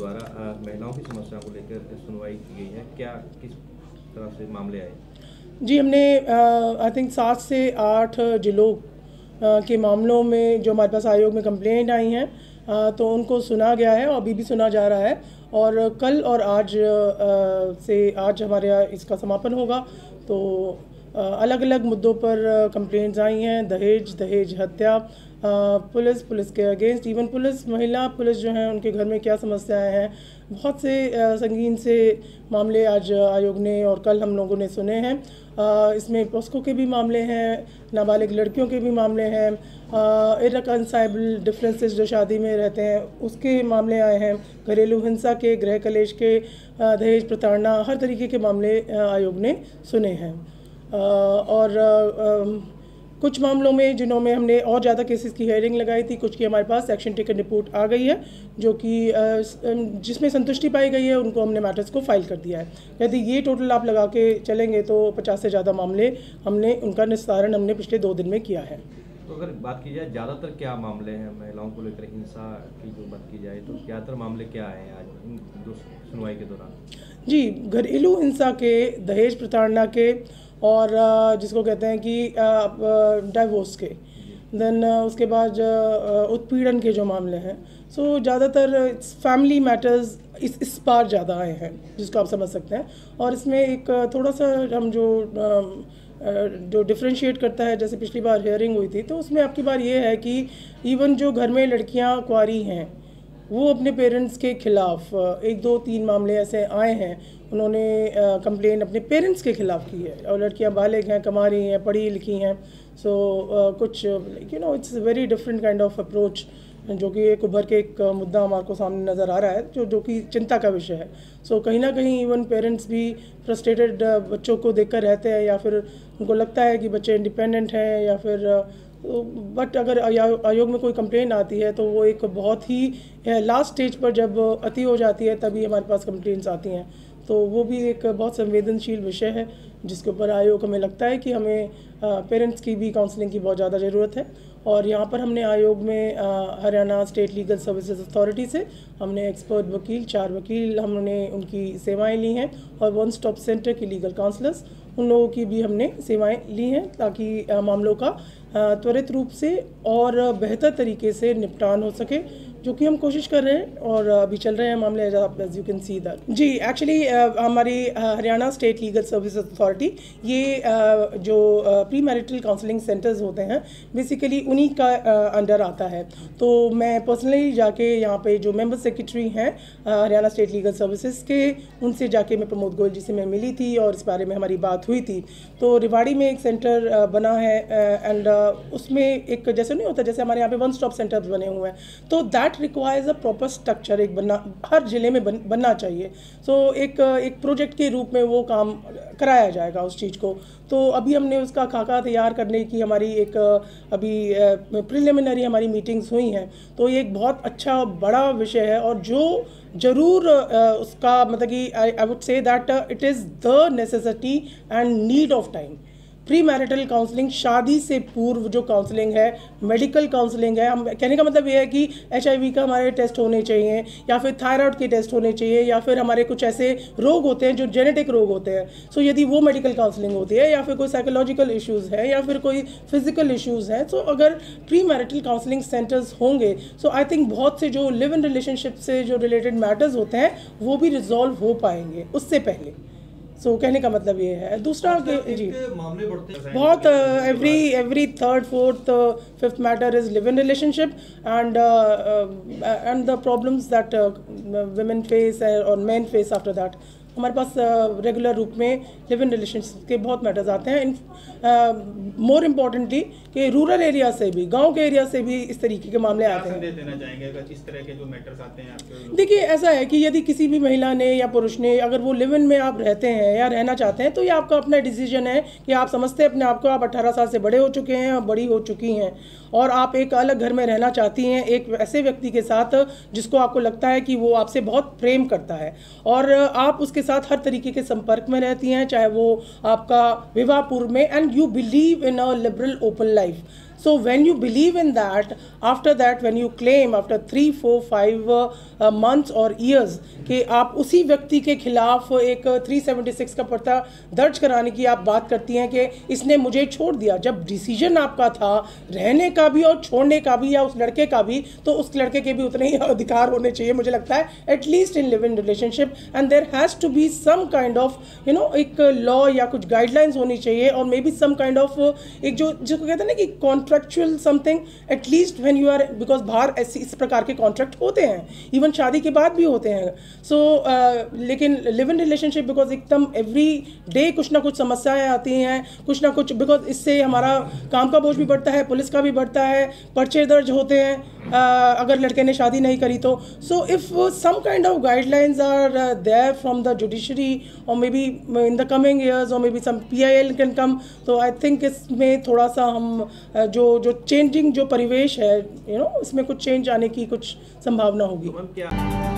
द्वारा महिलाओं की समस्याओं को लेकर सुनवाई की गई है, क्या किस तरह से मामले आए? जी, हमने आई थिंक 7 से 8 जिलों के मामलों में जो हमारे पास आयोग में कंप्लेंट आई हैं तो उनको सुना गया है और अभी भी सुना जा रहा है। और कल और आज आज हमारे यहाँ इसका समापन होगा। तो अलग अलग मुद्दों पर कंप्लेंट्स आई हैं, दहेज हत्या, पुलिस के अगेंस्ट, इवन महिला पुलिस जो हैं उनके घर में क्या समस्याएं हैं, बहुत से संगीन से मामले आज आयोग ने और कल हम लोगों ने सुने हैं। इसमें पॉस्को के भी मामले हैं, नाबालिग लड़कियों के भी मामले हैं, इरकनसाइबल डिफरेंसेस जो शादी में रहते हैं उसके मामले आए हैं, घरेलू हिंसा के, गृह कलेश के, दहेज प्रताड़ना, हर तरीके के मामले आयोग ने सुने हैं। कुछ मामलों में जिन्हों में हमने और ज़्यादा केसेस की हेयरिंग लगाई थी, कुछ की हमारे पास एक्शन टेकन रिपोर्ट आ गई है जो कि जिसमें संतुष्टि पाई गई है, उनको हमने मैटर्स को फाइल कर दिया है। यदि ये टोटल आप लगा के चलेंगे तो 50 से ज़्यादा मामले उनका निस्तारण हमने पिछले 2 दिन में किया है। तो अगर बात की जाए ज़्यादातर क्या मामले हैं महिलाओं को लेकर, हिंसा की जो बात की जाए तो ज़्यादातर मामले क्या हैं आज जो सुनवाई के दौरान? जी, घरेलू हिंसा के, दहेज प्रताड़ना के और जिसको कहते हैं कि डाइवोर्स के, देन उसके बाद उत्पीड़न के जो मामले हैं। सो ज़्यादातर फैमिली मैटर्स इस बार ज़्यादा आए हैं, जिसको आप समझ सकते हैं। और इसमें एक थोड़ा सा हम जो डिफ्रेंशिएट करता है, जैसे पिछली बार हियरिंग हुई थी तो उसमें आपकी बार ये है कि इवन जो घर में लड़कियां कुंवारी हैं वो अपने पेरेंट्स के खिलाफ 1, 2, 3 मामले ऐसे आए हैं, उन्होंने कंप्लेन अपने पेरेंट्स के खिलाफ की है और लड़कियां बालिग हैं, कमा रही हैं, पढ़ी लिखी हैं। सो कुछ it's very different kind of approach जो कि एक उभर के एक मुद्दा हमारे को सामने नज़र आ रहा है जो कि चिंता का विषय है। सो कहीं ना कहीं इवन पेरेंट्स भी फ्रस्ट्रेटेड बच्चों को देखकर रहते हैं, या फिर उनको लगता है कि बच्चे इंडिपेंडेंट हैं, या फिर बट अगर आयोग में कोई कंप्लेन आती है तो वो एक बहुत ही लास्ट स्टेज पर जब अति हो जाती है तभी हमारे पास कंप्लेंट्स आती हैं। तो वो भी एक बहुत संवेदनशील विषय है जिसके ऊपर आयोग हमें लगता है कि हमें पेरेंट्स की भी काउंसलिंग की बहुत ज़्यादा ज़रूरत है। और यहाँ पर हमने आयोग में Haryana state legal services authority से हमने एक्सपर्ट वकील, 4 वकील हमने उनकी सेवाएं ली हैं, और 1 स्टॉप सेंटर की लीगल काउंसलर्स, उन लोगों की भी हमने सेवाएं ली हैं ताकि मामलों का त्वरित रूप से और बेहतर तरीके से निपटान हो सके, जो कि हम कोशिश कर रहे हैं और अभी चल रहे हैं मामले, as you can see that. जी, एक्चुअली हमारी Haryana state legal service authority ये जो प्री मैरिटल काउंसलिंग सेंटर्स होते हैं बेसिकली उन्हीं का अंडर आता है। तो मैं पर्सनली जाके यहाँ पे जो मेंबर सेक्रेटरी हैं हरियाणा स्टेट लीगल सर्विसेज के, उनसे जाके मैं प्रमोद गोयल जी से मैं मिली थी और इस बारे में हमारी बात हुई थी। तो रिवाड़ी में एक सेंटर बना है एंड उसमें एक जैसे नहीं होता, जैसे हमारे यहाँ पे 1 स्टॉप सेंटर्स बने हुए हैं, तो that requires a proper structure, एक हर जिले में बनना चाहिए। सो एक प्रोजेक्ट के रूप में वो काम कराया जाएगा उस चीज़ को। तो अभी हमने उसका खाका तैयार करने की हमारी एक अभी प्रिलिमिनरी हमारी मीटिंग्स हुई हैं। तो ये एक बहुत अच्छा बड़ा विषय है और जो ज़रूर उसका मतलब कि I would say that it is the necessity and need of time. Pre marital counselling, शादी से पूर्व जो काउंसलिंग है, मेडिकल काउंसलिंग है। हम कहने का मतलब ये है कि HIV का हमारे टेस्ट होने चाहिए, या फिर थायराइड के टेस्ट होने चाहिए, या फिर हमारे कुछ ऐसे रोग होते हैं जो जेनेटिक रोग होते हैं। सो यदि वो मेडिकल काउंसलिंग होती है, या फिर कोई साइकोलॉजिकल इश्यूज़ है, या फिर कोई फिजिकल इश्यूज़ हैं, तो अगर प्री मैरिटल काउंसलिंग सेंटर्स होंगे सो आई थिंक बहुत से जो लिव इन रिलेशनशिप से जो रिलेटेड मैटर्स होते हैं वो भी रिजॉल्व हो पाएंगे उससे पहले। सो कहने का मतलब ये है। दूसरा जी, मामले बढ़ते हैं बहुत every 3rd, 4th, 5th matter is live in relationship and the problems that women face और मेन फेस आफ्टर दैट। हमारे पास रेगुलर रूप में लिव इन रिलेशनशिप के बहुत मैटर्स आते हैं। मोर इम्पॉर्टेंटली कि रूरल एरिया से भी, गांव के एरिया से भी इस तरीके के मामले आते हैं। देना चाहेंगे अगर इस तरह के जो मैटर्स आते हैं आपके? देखिए, ऐसा है कि यदि किसी भी महिला ने या पुरुष ने अगर वो लिव इन में आप रहते हैं या रहना चाहते हैं तो ये आपका अपना डिसीजन है कि आप समझते हैं अपने आप को, आप 18 साल से बड़े हो चुके हैं और बड़ी हो चुकी हैं और आप एक अलग घर में रहना चाहती हैं एक ऐसे व्यक्ति के साथ जिसको आपको लगता है कि वो आपसे बहुत प्रेम करता है और आप उसके साथ हर तरीके के संपर्क में रहती हैं, चाहे वो आपका विवाह पूर्व में, and you believe in a liberal open life. So when you believe in that, after that when you claim after 3, 4, 5 months or years कि आप उसी व्यक्ति के खिलाफ एक 376 का पर्चा दर्ज कराने की आप बात करती हैं कि इसने मुझे छोड़ दिया, जब डिसीजन आपका था रहने का भी और छोड़ने का भी या उस लड़के का भी, तो उस लड़के के भी उतने ही अधिकार होने चाहिए मुझे लगता है, at least in live in relationship. And there has to be some kind of एक लॉ या कुछ गाइडलाइंस होनी चाहिए, और maybe some kind of एक जो जिसको कहते हैं ना कि contractual something, at least when you are, because बाहर ऐसे इस प्रकार के कॉन्ट्रैक्ट होते हैं, इवन शादी के बाद भी होते हैं. सो लेकिन लिव इन रिलेशनशिप बिकॉज एकदम एवरी डे कुछ ना कुछ समस्याएं आती हैं, कुछ ना कुछ, बिकॉज इससे हमारा काम का बोझ भी बढ़ता है, पुलिस का भी बढ़ता है, पर्चे दर्ज होते हैं अगर लड़के ने शादी नहीं करी तो. So if some kind of guidelines are there from the judiciary or maybe in the coming years or maybe some PIL can come, तो आई थिंक इसमें थोड़ा सा हम जो चेंजिंग जो परिवेश है इसमें कुछ चेंज आने की कुछ संभावना होगी. तो मैम क्या